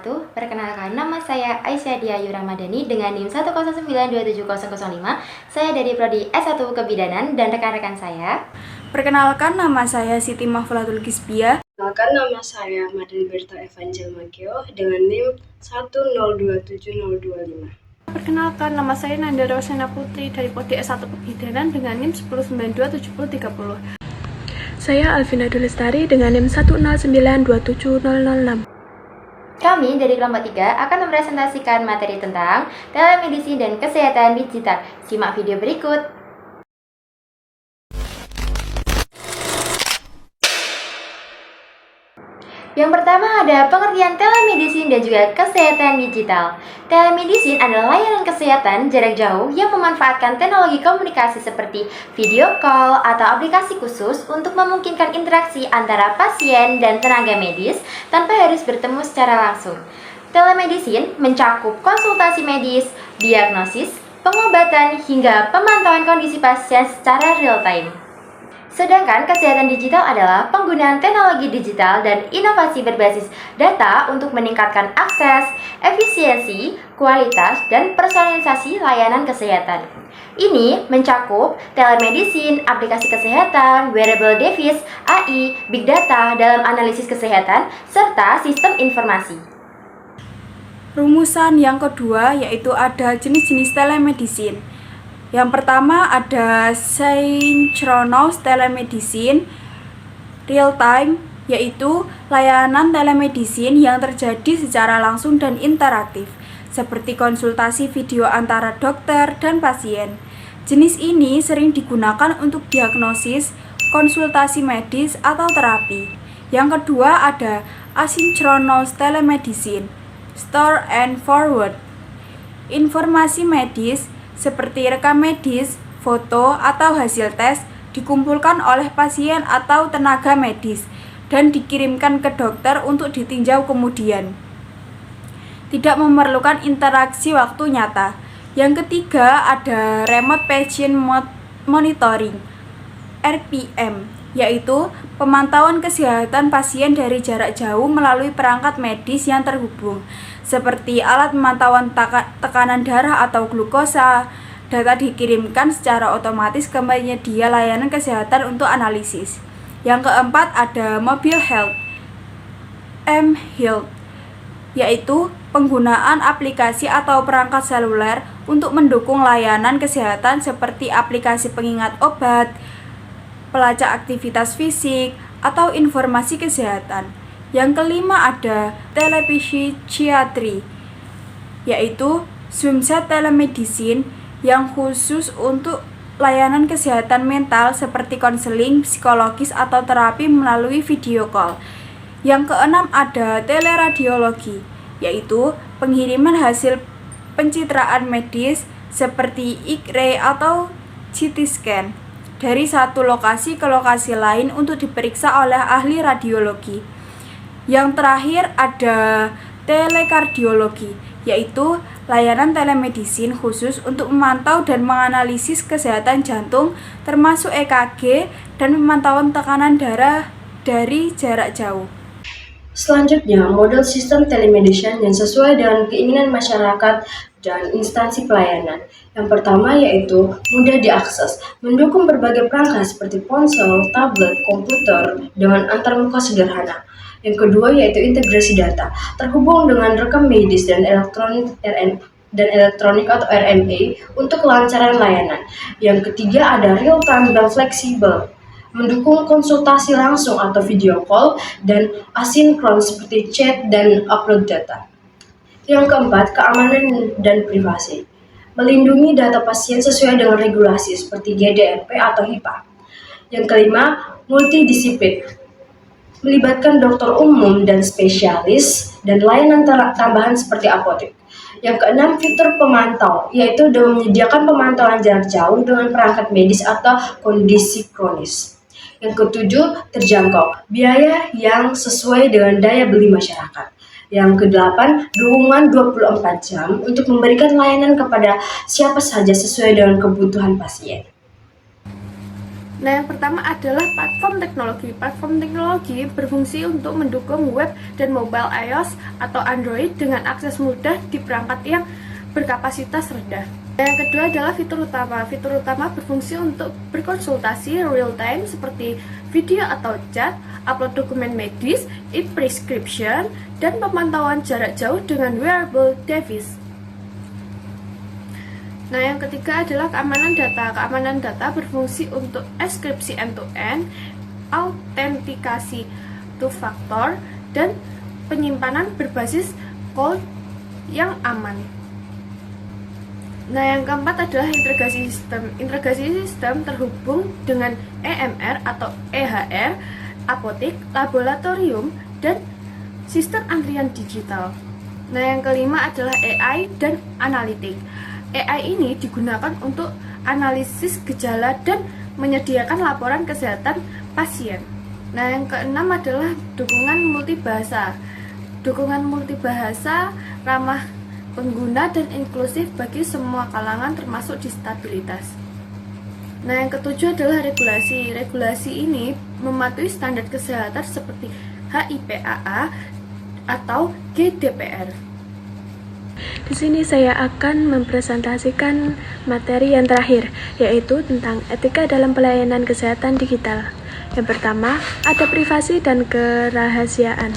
wabarakatuh. Perkenalkan, nama saya Aisyah Diayu Ramadhani dengan NIM 109270005. Saya dari Prodi S1 Kebidanan dan rekan-rekan saya. Perkenalkan, nama saya Siti Mahfulatul Kisbia. Perkenalkan, nama saya Madel Berta Evangel Magio dengan NIM 1027025. Perkenalkan, nama saya Nanda Rosena Putri dari Prodi S1 Kebidanan dengan NIM 10927030. Saya Alvina Dulestari dengan NIM 109270006. Kami dari kelompok 3 akan mempresentasikan materi tentang telemedicine dan kesehatan digital. Simak video berikut. Yang pertama ada pengertian telemedicine dan juga kesehatan digital. Telemedicine adalah layanan kesehatan jarak jauh yang memanfaatkan teknologi komunikasi seperti video call atau aplikasi khusus untuk memungkinkan interaksi antara pasien dan tenaga medis tanpa harus bertemu secara langsung. Telemedicine mencakup konsultasi medis, diagnosis, pengobatan, hingga pemantauan kondisi pasien secara real time. Sedangkan kesehatan digital adalah penggunaan teknologi digital dan inovasi berbasis data untuk meningkatkan akses, efisiensi, kualitas, dan personalisasi layanan kesehatan. Ini mencakup telemedicine, aplikasi kesehatan, wearable device, AI, big data dalam analisis kesehatan, serta sistem informasi. Rumusan yang kedua yaitu ada jenis-jenis telemedicine. Yang pertama ada synchronous telemedicine, real time, yaitu layanan telemedicine yang terjadi secara langsung dan interaktif, seperti konsultasi video antara dokter dan pasien. Jenis ini sering digunakan untuk diagnosis, konsultasi medis, atau terapi. Yang kedua ada asynchronous telemedicine, store and forward. Informasi medis seperti rekam medis, foto, atau hasil tes dikumpulkan oleh pasien atau tenaga medis dan dikirimkan ke dokter untuk ditinjau kemudian. Tidak memerlukan interaksi waktu nyata. Yang ketiga ada remote patient monitoring, RPM, yaitu pemantauan kesehatan pasien dari jarak jauh melalui perangkat medis yang terhubung, seperti alat pemantauan tekanan darah atau glukosa. Data dikirimkan secara otomatis ke penyedia layanan kesehatan untuk analisis. Yang keempat ada mobile health, mHealth, yaitu penggunaan aplikasi atau perangkat seluler untuk mendukung layanan kesehatan seperti aplikasi pengingat obat, pelacak aktivitas fisik, atau informasi kesehatan. Yang kelima ada telepsychiatry, yaitu swimset telemedicine yang khusus untuk layanan kesehatan mental seperti konseling psikologis atau terapi melalui video call. Yang keenam ada teleradiologi, yaitu pengiriman hasil pencitraan medis seperti X-ray atau CT scan dari satu lokasi ke lokasi lain untuk diperiksa oleh ahli radiologi. Yang terakhir ada telekardiologi, yaitu layanan telemedicine khusus untuk memantau dan menganalisis kesehatan jantung termasuk EKG dan pemantauan tekanan darah dari jarak jauh. Selanjutnya, model sistem telemedicine yang sesuai dengan keinginan masyarakat dan instansi pelayanan. Yang pertama yaitu mudah diakses, mendukung berbagai perangkat seperti ponsel, tablet, komputer dengan antarmuka sederhana. Yang kedua yaitu integrasi data, terhubung dengan rekam medis dan elektronik atau RMA untuk kelancaran layanan. Yang ketiga ada real time dan fleksibel, mendukung konsultasi langsung atau video call dan asinkron seperti chat dan upload data. Yang keempat, keamanan dan privasi, melindungi data pasien sesuai dengan regulasi seperti GDPR atau HIPAA. Yang kelima, multidisiplin, melibatkan dokter umum dan spesialis dan layanan tambahan seperti apotek. Yang keenam, fitur pemantau, yaitu menyediakan pemantauan jarak jauh dengan perangkat medis atau kondisi kronis. Yang ketujuh, terjangkau, biaya yang sesuai dengan daya beli masyarakat. Yang kedelapan, dukungan 24 jam untuk memberikan layanan kepada siapa saja sesuai dengan kebutuhan pasien. Nah, yang pertama adalah platform teknologi. Platform teknologi berfungsi untuk mendukung web dan mobile iOS atau Android dengan akses mudah di perangkat yang berkapasitas rendah. Dan yang kedua adalah fitur utama. Fitur utama berfungsi untuk berkonsultasi real time seperti video atau chat, upload dokumen medis, e-prescription, dan pemantauan jarak jauh dengan wearable device. Nah, yang ketiga adalah keamanan data. Keamanan data berfungsi untuk enkripsi end-to-end, autentikasi two-factor, dan penyimpanan berbasis cloud yang aman. Nah, yang keempat adalah integrasi sistem. Integrasi sistem terhubung dengan EMR atau EHR, apotek, laboratorium, dan sistem antrian digital. Nah, yang kelima adalah AI dan analitik. AI ini digunakan untuk analisis gejala dan menyediakan laporan kesehatan pasien. Nah, yang keenam adalah dukungan multibahasa. Dukungan multibahasa ramah pengguna dan inklusif bagi semua kalangan termasuk disabilitas. Nah, yang ketujuh adalah regulasi. Regulasi ini mematuhi standar kesehatan seperti HIPAA atau GDPR. Di sini saya akan mempresentasikan materi yang terakhir, yaitu tentang etika dalam pelayanan kesehatan digital. Yang pertama, ada privasi dan kerahasiaan.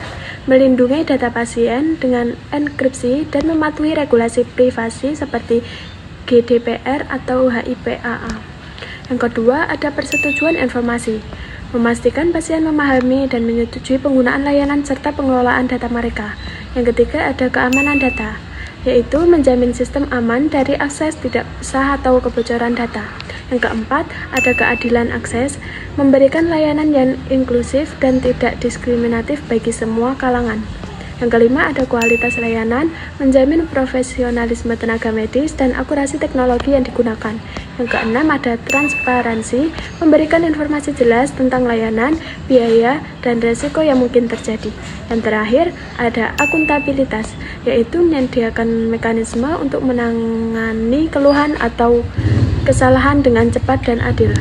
Melindungi data pasien dengan enkripsi dan mematuhi regulasi privasi seperti GDPR atau HIPAA. Yang kedua, ada persetujuan informasi. Memastikan pasien memahami dan menyetujui penggunaan layanan serta pengelolaan data mereka. Yang ketiga, ada keamanan data, yaitu menjamin sistem aman dari akses tidak sah atau kebocoran data. Yang keempat, ada keadilan akses, memberikan layanan yang inklusif dan tidak diskriminatif bagi semua kalangan. Yang kelima, ada kualitas layanan, menjamin profesionalisme tenaga medis dan akurasi teknologi yang digunakan. Yang keenam, ada transparansi, memberikan informasi jelas tentang layanan, biaya, dan resiko yang mungkin terjadi. Yang terakhir, ada akuntabilitas, yaitu menyediakan mekanisme untuk menangani keluhan atau kesalahan dengan cepat dan adil.